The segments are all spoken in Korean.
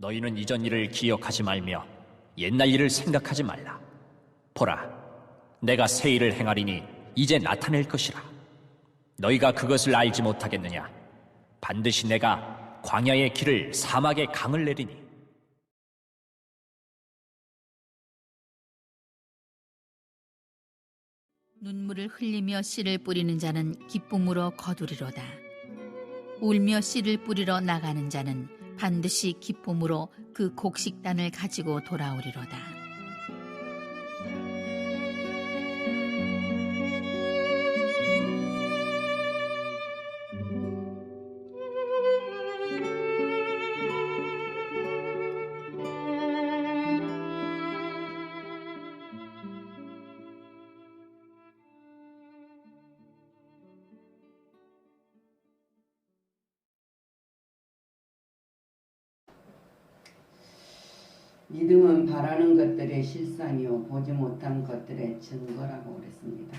너희는 이전 일을 기억하지 말며 옛날 일을 생각하지 말라. 보라, 내가 새 일을 행하리니 이제 나타낼 것이라. 너희가 그것을 알지 못하겠느냐? 반드시 내가 광야의 길을 사막의 강을 내리니 눈물을 흘리며 씨를 뿌리는 자는 기쁨으로 거두리로다. 울며 씨를 뿌리러 나가는 자는 반드시 기쁨으로 그 곡식단을 가지고 돌아오리로다. 믿음은 바라는 것들의 실상이요 보지 못한 것들의 증거라고 그랬습니다.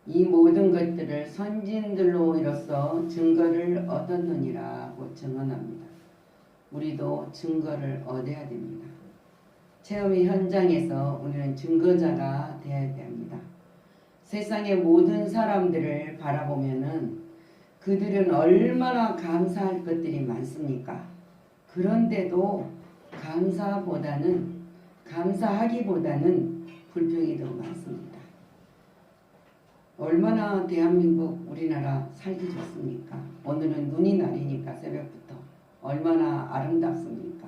이 모든 것들을 선진들로 이로써 증거를 얻었느니라고 증언합니다. 우리도 증거를 얻어야 됩니다. 체험의 현장에서 우리는 증거자가 되어야 됩니다. 세상의 모든 사람들을 바라보면은 그들은 얼마나 감사할 것들이 많습니까? 그런데도 감사하기보다는 불평이 더 많습니다. 얼마나 대한민국 우리나라 살기 좋습니까? 오늘은 눈이 날이니까 새벽부터 얼마나 아름답습니까?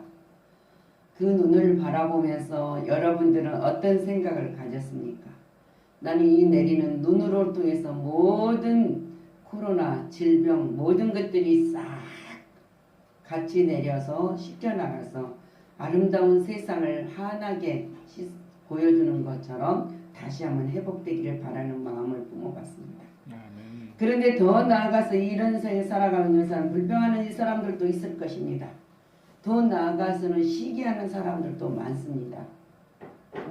그 눈을 바라보면서 여러분들은 어떤 생각을 가졌습니까? 나는 이 내리는 눈으로 통해서 모든 코로나, 질병 모든 것들이 싹 같이 내려서 씻겨나가서 아름다운 세상을 환하게 보여주는 것처럼 다시 한번 회복되기를 바라는 마음을 뿜어봤습니다. 그런데 더 나아가서 이런 세상에 살아가고 있는 사람, 불평하는 이 사람들도 있을 것입니다. 더 나아가서는 시기하는 사람들도 많습니다.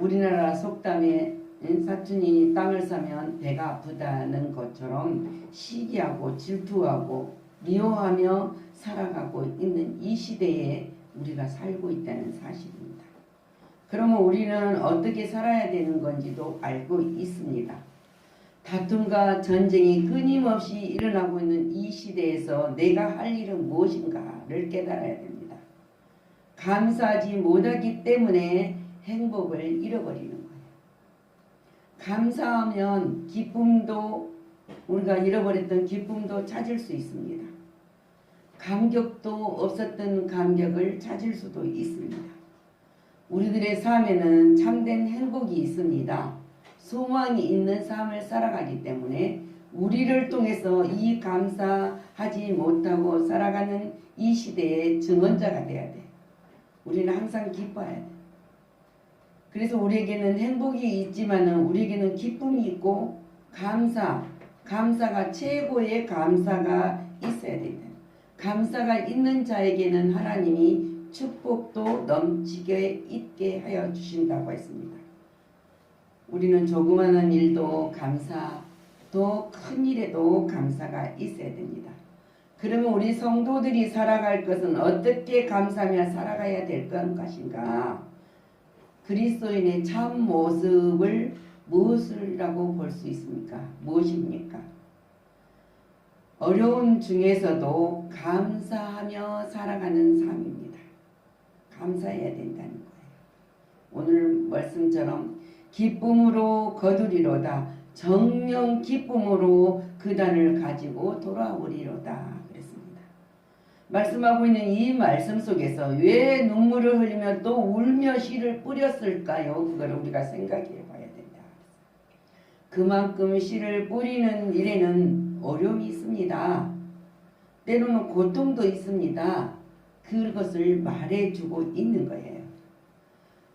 우리나라 속담에 사촌이 땅을 사면 배가 아프다는 것처럼 시기하고 질투하고 미워하며 살아가고 있는 이 시대에 우리가 살고 있다는 사실입니다. 그러면 우리는 어떻게 살아야 되는 건지도 알고 있습니다. 다툼과 전쟁이 끊임없이 일어나고 있는 이 시대에서 내가 할 일은 무엇인가를 깨달아야 됩니다. 감사하지 못하기 때문에 행복을 잃어버리는 거예요. 감사하면 우리가 잃어버렸던 기쁨도 찾을 수 있습니다. 감격도 없었던 감격을 찾을 수도 있습니다. 우리들의 삶에는 참된 행복이 있습니다. 소망이 있는 삶을 살아가기 때문에 우리를 통해서 이 감사하지 못하고 살아가는 이 시대의 증언자가 돼야 돼. 우리는 항상 기뻐야 돼. 그래서 우리에게는 행복이 있지만은 우리에게는 기쁨이 있고 감사가 최고의 감사가 있어야 된다. 감사가 있는 자에게는 하나님이 축복도 넘치게 있게 하여 주신다고 했습니다. 우리는 조그마한 일도 감사, 또 큰 일에도 감사가 있어야 됩니다. 그러면 우리 성도들이 살아갈 것은 어떻게 감사하며 살아가야 될 것인가? 그리스도인의 참 모습을 무엇이라고 볼 수 있습니까? 무엇입니까? 어려운 중에서도 감사하며 살아가는 삶입니다. 감사해야 된다는 거예요. 오늘 말씀처럼 기쁨으로 거두리로다. 정령 기쁨으로 그 단을 가지고 돌아오리로다 그랬습니다. 말씀하고 있는 이 말씀 속에서 왜 눈물을 흘리며 또 울며 씨를 뿌렸을까요? 그걸 우리가 생각해 봐야 된다. 그만큼 씨를 뿌리는 일에는 어려움이 있습니다. 때로는 고통도 있습니다. 그것을 말해주고 있는 거예요.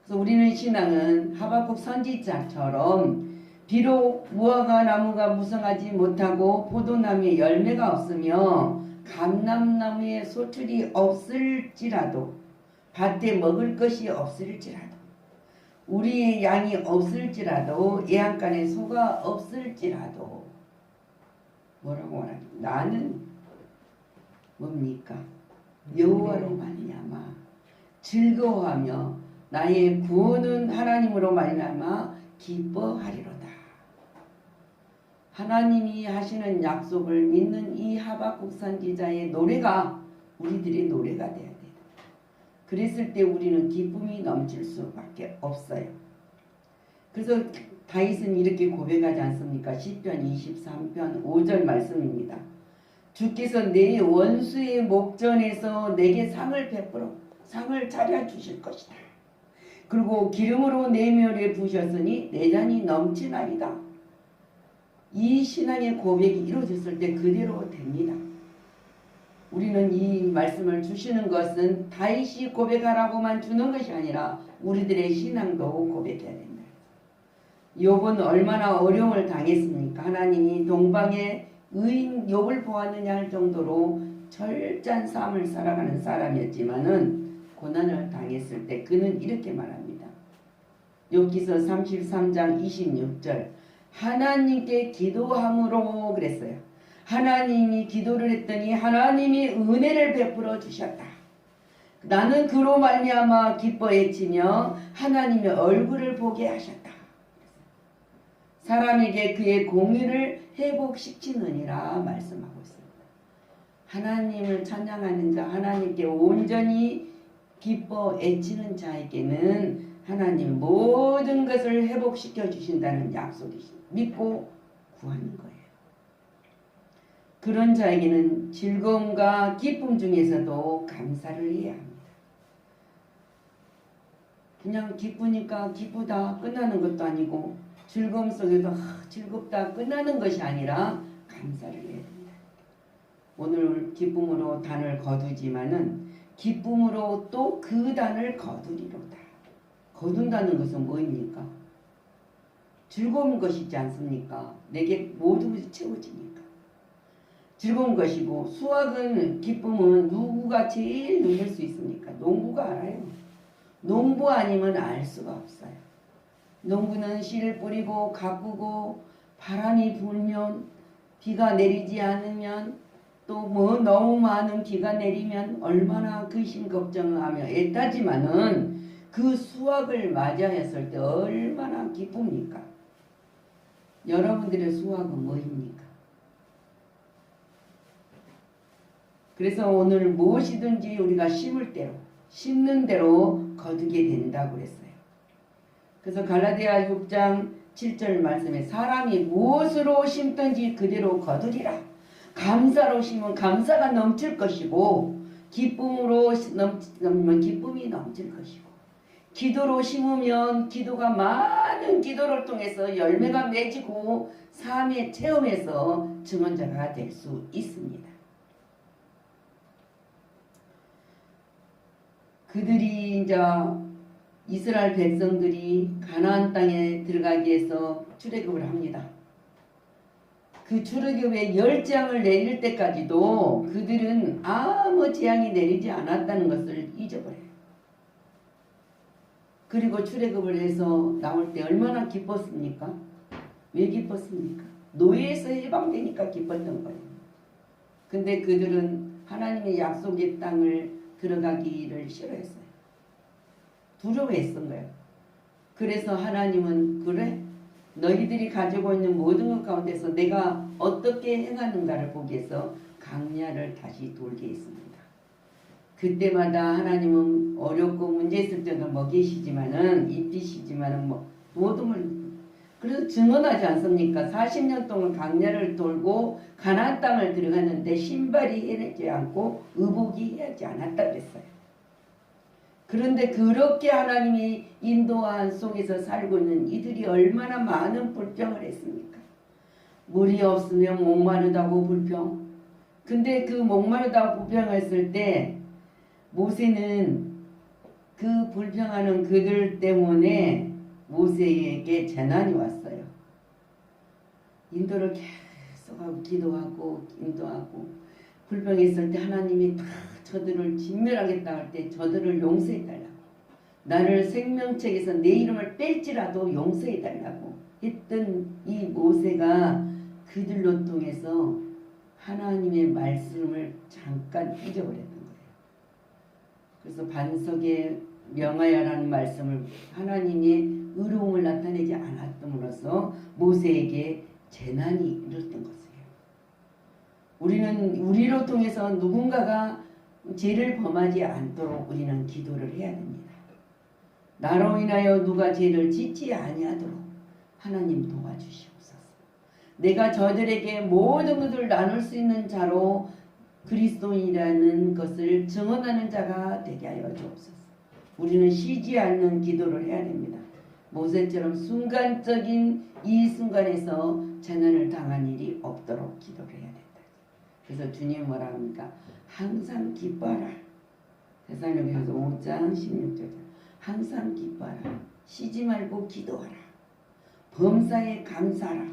그래서 우리는 신앙은 하박국 선지자처럼 비록 무화과 나무가 무성하지 못하고 포도나무에 열매가 없으며 감람나무에 소출이 없을지라도 밭에 먹을 것이 없을지라도 우리의 양이 없을지라도 애양간에 소가 없을지라도 뭐라고 말하냐? 나는 뭡니까? 여호와로 말미암아 즐거워하며 나의 구원은 하나님으로 말미암아 기뻐하리로다. 하나님이 하시는 약속을 믿는 이 하박국 선지자의 노래가 우리들의 노래가 돼야 돼요. 그랬을 때 우리는 기쁨이 넘칠 수밖에 없어요. 그래서 다윗은 이렇게 고백하지 않습니까? 시편 23편 5절 말씀입니다. 주께서 내 원수의 목전에서 내게 상을 베풀어 상을 차려주실 것이다. 그리고 기름으로 내 멸에 부으셨으니 내 잔이 넘치나이다. 이 신앙의 고백이 이루어졌을 때 그대로 됩니다. 우리는 이 말씀을 주시는 것은 다윗이 고백하라고만 주는 것이 아니라 우리들의 신앙도 고백해야 된다. 욥은 얼마나 어려움을 당했습니까? 하나님이 동방의 의인 욥을 보았느냐 할 정도로 철저한 삶을 살아가는 사람이었지만은 고난을 당했을 때 그는 이렇게 말합니다. 욥기서 33장 26절 하나님께 기도함으로 그랬어요. 하나님이 기도를 했더니 하나님이 은혜를 베풀어 주셨다. 나는 그로 말미암아 기뻐했지며 하나님의 얼굴을 보게 하셨다. 사람에게 그의 공의를 회복시키느니라 말씀하고 있습니다. 하나님을 찬양하는 자, 하나님께 온전히 기뻐 애치는 자에게는 하나님 모든 것을 회복시켜 주신다는 약속이십니다. 믿고 구하는 거예요. 그런 자에게는 즐거움과 기쁨 중에서도 감사를 해야 합니다. 그냥 기쁘니까 기쁘다 끝나는 것도 아니고 즐거움 속에서 즐겁다 끝나는 것이 아니라 감사를 해야 됩니다. 오늘 기쁨으로 단을 거두지만은 기쁨으로 또 그 단을 거두리로다. 거둔다는 것은 뭐입니까? 즐거운 것이지 않습니까? 내게 모든 것이 채워지니까. 즐거운 것이고 수확은 기쁨은 누구가 제일 누릴 수 있습니까? 농부가 알아요. 농부 아니면 알 수가 없어요. 농부는 씨를 뿌리고 가꾸고 바람이 불면 비가 내리지 않으면 또 뭐 너무 많은 비가 내리면 얼마나 근심 걱정을 하며 애타지만은 그 수확을 맞이하였을 때 얼마나 기쁩니까? 여러분들의 수확은 뭐입니까? 그래서 오늘 무엇이든지 우리가 심을 대로 심는 대로 거두게 된다고 그랬어요. 그래서 갈라디아 6장 7절 말씀에 사람이 무엇으로 심든지 그대로 거두리라. 감사로 심으면 감사가 넘칠 것이고 기쁨으로 심으면 기쁨이 넘칠 것이고 기도로 심으면 기도가 많은 기도를 통해서 열매가 맺히고 삶의 체험에서 증언자가 될 수 있습니다. 그들이 이제 이스라엘 백성들이 가나안 땅에 들어가기 위해서 출애굽을 합니다. 그 출애굽의 10장을 내릴 때까지도 그들은 아무 재앙이 내리지 않았다는 것을 잊어버려요. 그리고 출애굽을 해서 나올 때 얼마나 기뻤습니까? 왜 기뻤습니까? 노예에서 해방되니까 기뻤던 거예요. 근데 그들은 하나님의 약속의 땅을 들어가기를 싫어했어요. 두려워했던 거예요. 그래서 하나님은 그래? 너희들이 가지고 있는 모든 것 가운데서 내가 어떻게 행하는가를 보기 위해서 강야를 다시 돌게 했습니다. 그때마다 하나님은 어렵고 문제 있을 때도 먹이시지만은 입히시지만은 모든 걸 그래서 증언하지 않습니까? 40년 동안 강야를 돌고 가나안 땅을 들어갔는데 신발이 해내지 않고 의복이 해야지 않았다 그랬어요. 그런데 그렇게 하나님이 인도한 속에서 살고 있는 이들이 얼마나 많은 불평을 했습니까? 물이 없으면 목마르다고 불평. 근데 그 목마르다고 불평했을 때 모세는 그 불평하는 그들 때문에 모세에게 재난이 왔어요. 인도를 계속하고 기도하고 인도하고 불평했을 때 하나님이 다 저들을 진멸하겠다 할 때 저들을 용서해달라고 나를 생명책에서 내 이름을 뺄지라도 용서해달라고 했던 이 모세가 그들로 통해서 하나님의 말씀을 잠깐 잊어버렸던 거예요. 그래서 반석에 명하여라는 말씀을 하나님의 의로움을 나타내지 않았음으로써 모세에게 재난이 일었던 것이에요. 우리는 우리로 통해서 누군가가 죄를 범하지 않도록 우리는 기도를 해야 됩니다. 나로 인하여 누가 죄를 짓지 아니하도록 하나님 도와주시옵소서. 내가 저들에게 모든 것을 나눌 수 있는 자로 그리스도인이라는 것을 증언하는 자가 되게 하여 주옵소서. 우리는 쉬지 않는 기도를 해야 됩니다. 모세처럼 순간적인 이 순간에서 재난을 당한 일이 없도록 기도를 해야 된다. 그래서 주님 뭐라 합니까? 항상 기뻐하라. 데살로니가서 5장 16절. 항상 기뻐하라. 쉬지 말고 기도하라. 범사에 감사하라.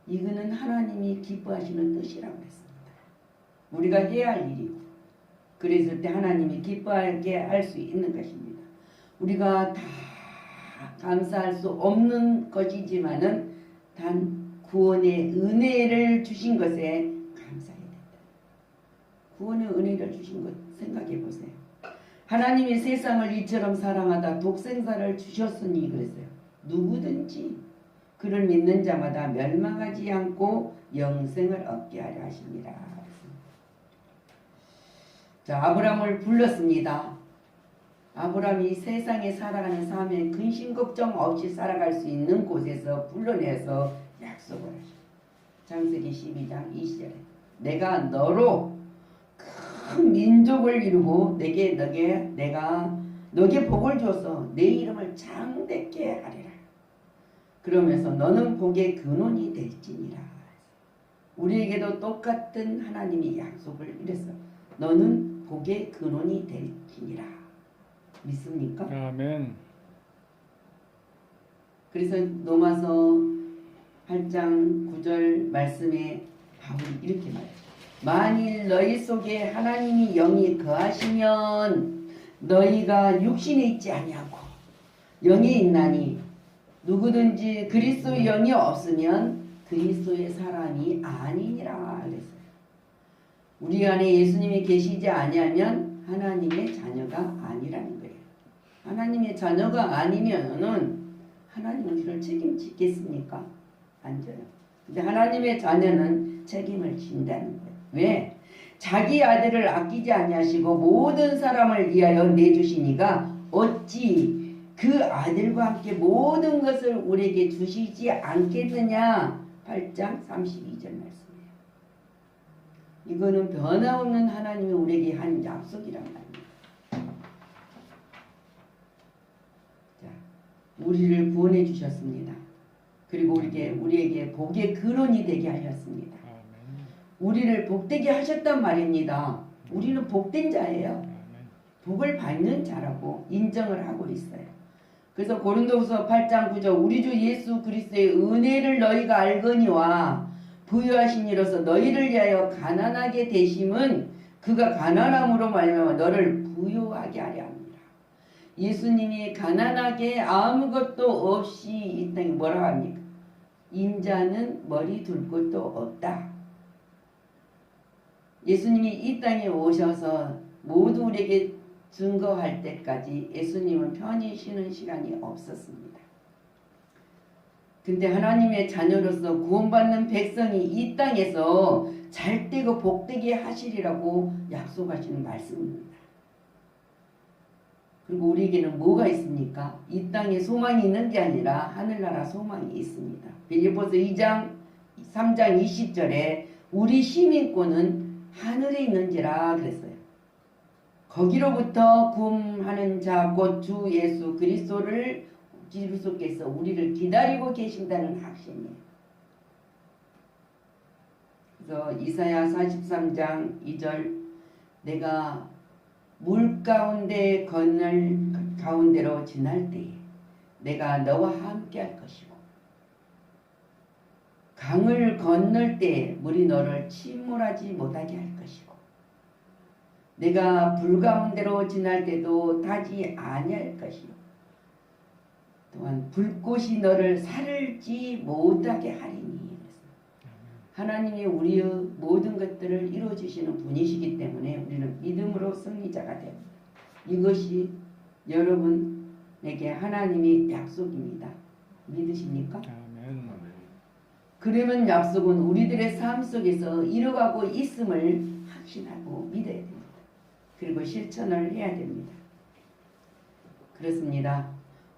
이거는 하나님이 기뻐하시는 뜻이라고 했습니다. 우리가 해야 할 일이고, 그랬을 때 하나님이 기뻐하게 할 수 있는 것입니다. 우리가 다 감사할 수 없는 것이지만은 단 구원의 은혜를 주신 것에 감사해야 된다. 구원의 은혜를 주신 것 생각해 보세요. 하나님이 세상을 이처럼 사랑하다 독생자를 주셨으니 그랬어요. 누구든지 그를 믿는 자마다 멸망하지 않고 영생을 얻게 하려 하십니다. 자, 아브라함을 불렀습니다. 아브라함이 세상에 살아가는 삶에 근심 걱정 없이 살아갈 수 있는 곳에서 불러내서 약속을 하십니다. 창세기 12장 20절에 내가 너로 큰 민족을 이루고 내가 너게 복을 줘서 내 이름을 장대케 하리라. 그러면서 너는 복의 근원이 될지니라. 우리에게도 똑같은 하나님이 약속을 이랬어. 너는 복의 근원이 될지니라. 믿습니까? 아멘. 그래서 로마서 8장 9절 말씀에 바울이 이렇게 말해요. 만일 너희 속에 하나님이 영이 거하시면 너희가 육신에 있지 아니하고 영이 있나니 누구든지 그리스도의 영이 없으면 그리스도의 사람이 아니니라 그랬어요. 우리 안에 예수님이 계시지 아니하면 하나님의 자녀가 아니라는 거예요. 하나님의 자녀가 아니면은 하나님은 우리를 책임지겠습니까? 안 져요. 근데 하나님의 자녀는 책임을 진다는 거예요. 왜? 자기 아들을 아끼지 아니하시고 모든 사람을 위하여 내주시니가 어찌 그 아들과 함께 모든 것을 우리에게 주시지 않겠느냐. 8장 32절 말씀이에요. 이거는 변함없는 하나님이 우리에게 한 약속이란 말입니다. 자, 우리를 구원해 주셨습니다. 그리고 우리에게 복의 근원이 되게 하셨습니다. 우리를 복되게 하셨단 말입니다. 우리는 복된 자예요. 복을 받는 자라고 인정을 하고 있어요. 그래서 고린도후서 8장 9절 우리 주 예수 그리스도의 은혜를 너희가 알거니와 부유하신 이로서 너희를 위하여 가난하게 되심은 그가 가난함으로 말미암아 너를 부유하게 하려 합니다. 예수님이 가난하게 아무것도 없이 이 땅에 뭐라고 합니까? 인자는 머리 둘 곳도 없다. 예수님이 이 땅에 오셔서 모두 우리에게 증거할 때까지 예수님은 편히 쉬는 시간이 없었습니다. 근데 하나님의 자녀로서 구원받는 백성이 이 땅에서 잘되고 복되게 하시리라고 약속하시는 말씀입니다. 그리고 우리에게는 뭐가 있습니까? 이 땅에 소망이 있는 게 아니라 하늘나라 소망이 있습니다. 빌립보서 2장 3장 20절에 우리 시민권은 하늘에 있는지라 그랬어요. 거기로부터 구원하는 자 곧 주 예수 그리스도를 그리스도께서 우리를 기다리고 계신다는 확신이에요. 그래서 이사야 43장 2절 내가 물 가운데 건널 가운데로 지날 때에 내가 너와 함께 할 것이고 강을 건널 때에 물이 너를 침몰하지 못하게 할 것이고 내가 불 가운데로 지날 때도 타지 아니할 것이요 또한 불꽃이 너를 살지 못하게 하리니. 하나님이 우리의 모든 것들을 이루어주시는 분이시기 때문에 우리는 믿음으로 승리자가 됩니다. 이것이 여러분에게 하나님의 약속입니다. 믿으십니까? 아멘. 그러면 약속은 우리들의 삶 속에서 이루어가고 있음을 확신하고 믿어야 됩니다. 그리고 실천을 해야 됩니다. 그렇습니다.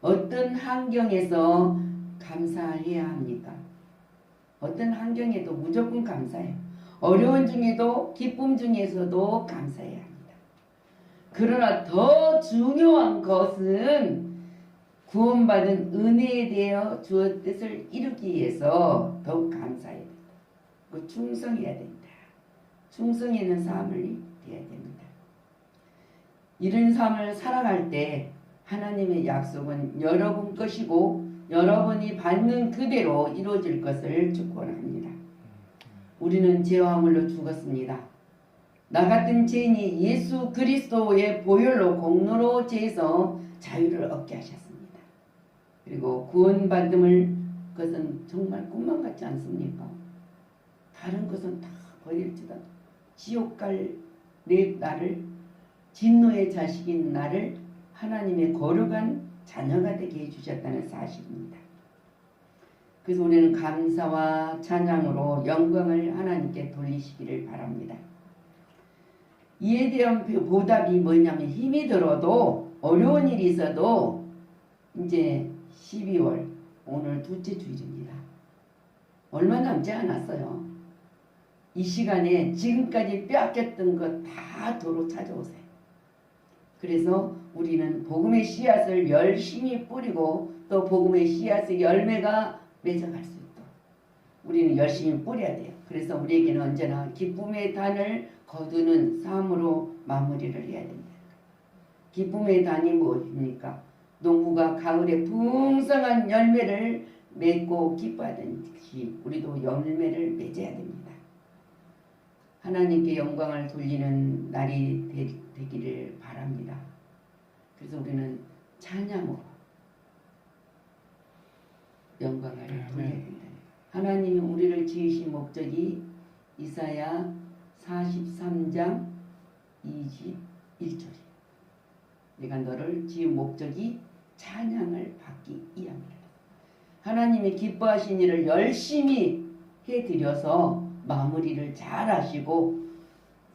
어떤 환경에서 감사해야 합니까? 어떤 환경에도 무조건 감사해요. 어려운 중에도 기쁨 중에서도 감사해야 합니다. 그러나 더 중요한 것은 구원받은 은혜에 대하여 주의 뜻을 이루기 위해서 더욱 감사해야 됩니다. 그 충성해야 됩니다. 충성하는 삶을 되어야 됩니다. 이런 삶을 살아갈 때 하나님의 약속은 여러분 것이고 여러분이 받는 그대로 이루어질 것을 축원합니다. 우리는 죄와 허물로 죽었습니다. 나 같은 죄인이 예수 그리스도의 보혈로 공로로 죄에서 자유를 얻게 하셨습니다. 그리고 구원받음을 그것은 정말 꿈만 같지 않습니까? 다른 것은 다 버릴지라도 지옥 갈 나를 진노의 자식인 나를 하나님의 거룩한 자녀가 되게 해주셨다는 사실입니다. 그래서 우리는 감사와 찬양으로 영광을 하나님께 돌리시기를 바랍니다. 이에 대한 보답이 뭐냐면 힘이 들어도 어려운 일이 있어도 이제 12월 오늘 둘째 주일입니다. 얼마 남지 않았어요. 이 시간에 지금까지 빼앗겼던 것 다 도로 찾아오세요. 그래서 우리는 복음의 씨앗을 열심히 뿌리고 또 복음의 씨앗의 열매가 맺어갈 수 있도록 우리는 열심히 뿌려야 돼요. 그래서 우리에게는 언제나 기쁨의 단을 거두는 삶으로 마무리를 해야 됩니다. 기쁨의 단이 무엇입니까? 농부가 가을에 풍성한 열매를 맺고 기뻐하듯이 우리도 열매를 맺어야 됩니다. 하나님께 영광을 돌리는 날이 되기를 바랍니다. 그래서 우리는 찬양으로 영광을 돌려야 된다. 하나님이 우리를 지으신 목적이 이사야 43장 21절이에요. 내가 너를 지은 목적이 찬양을 받기 위함이라. 하나님이 기뻐하신 일을 열심히 해드려서 마무리를 잘 하시고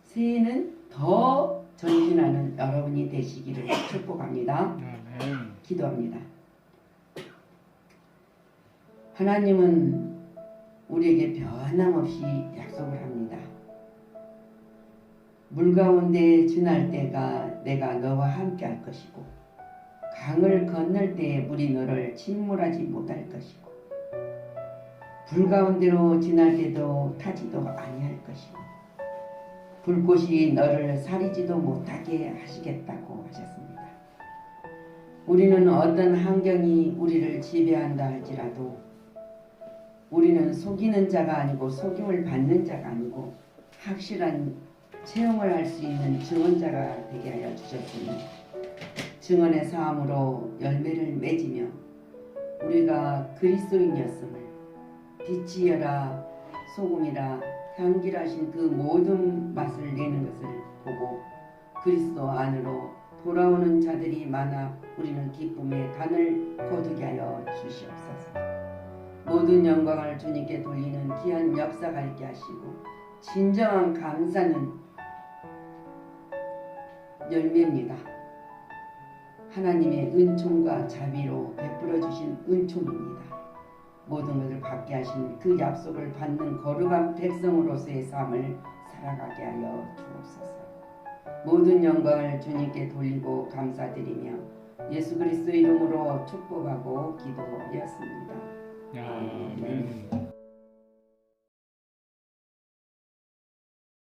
새해는 더 전진하는 여러분이 되시기를 축복합니다. 아멘. 기도합니다. 하나님은 우리에게 변함없이 약속을 합니다. 물 가운데 지날 때가 내가 너와 함께 할 것이고 강을 건널 때에 물이 너를 침몰하지 못할 것이고 불 가운데로 지날 때도 타지도 아니할 것이고 불꽃이 너를 사리지도 못하게 하시겠다고 하셨습니다. 우리는 어떤 환경이 우리를 지배한다 할지라도 우리는 속이는 자가 아니고 속임을 받는 자가 아니고 확실한 체험을 할 수 있는 증언자가 되게 하여 주셨으니 증언의 삶으로 열매를 맺으며 우리가 그리스도인이었음을 빛이여라 소금이라 향기라신 그 모든 맛을 내는 것을 보고 그리스도 안으로 돌아오는 자들이 많아 우리는 기쁨의 단을 거두게 하여 주시옵소서. 모든 영광을 주님께 돌리는 귀한 역사가 있게 하시고 진정한 감사는 열매입니다. 하나님의 은총과 자비로 베풀어 주신 은총입니다. 모든 것을 받게 하신 그 약속을 받는 거룩한 백성으로서의 삶을 살아가게 하여 주옵소서. 모든 영광을 주님께 돌리고 감사드리며 예수 그리스도 이름으로 축복하고 기도드렸습니다. 아멘.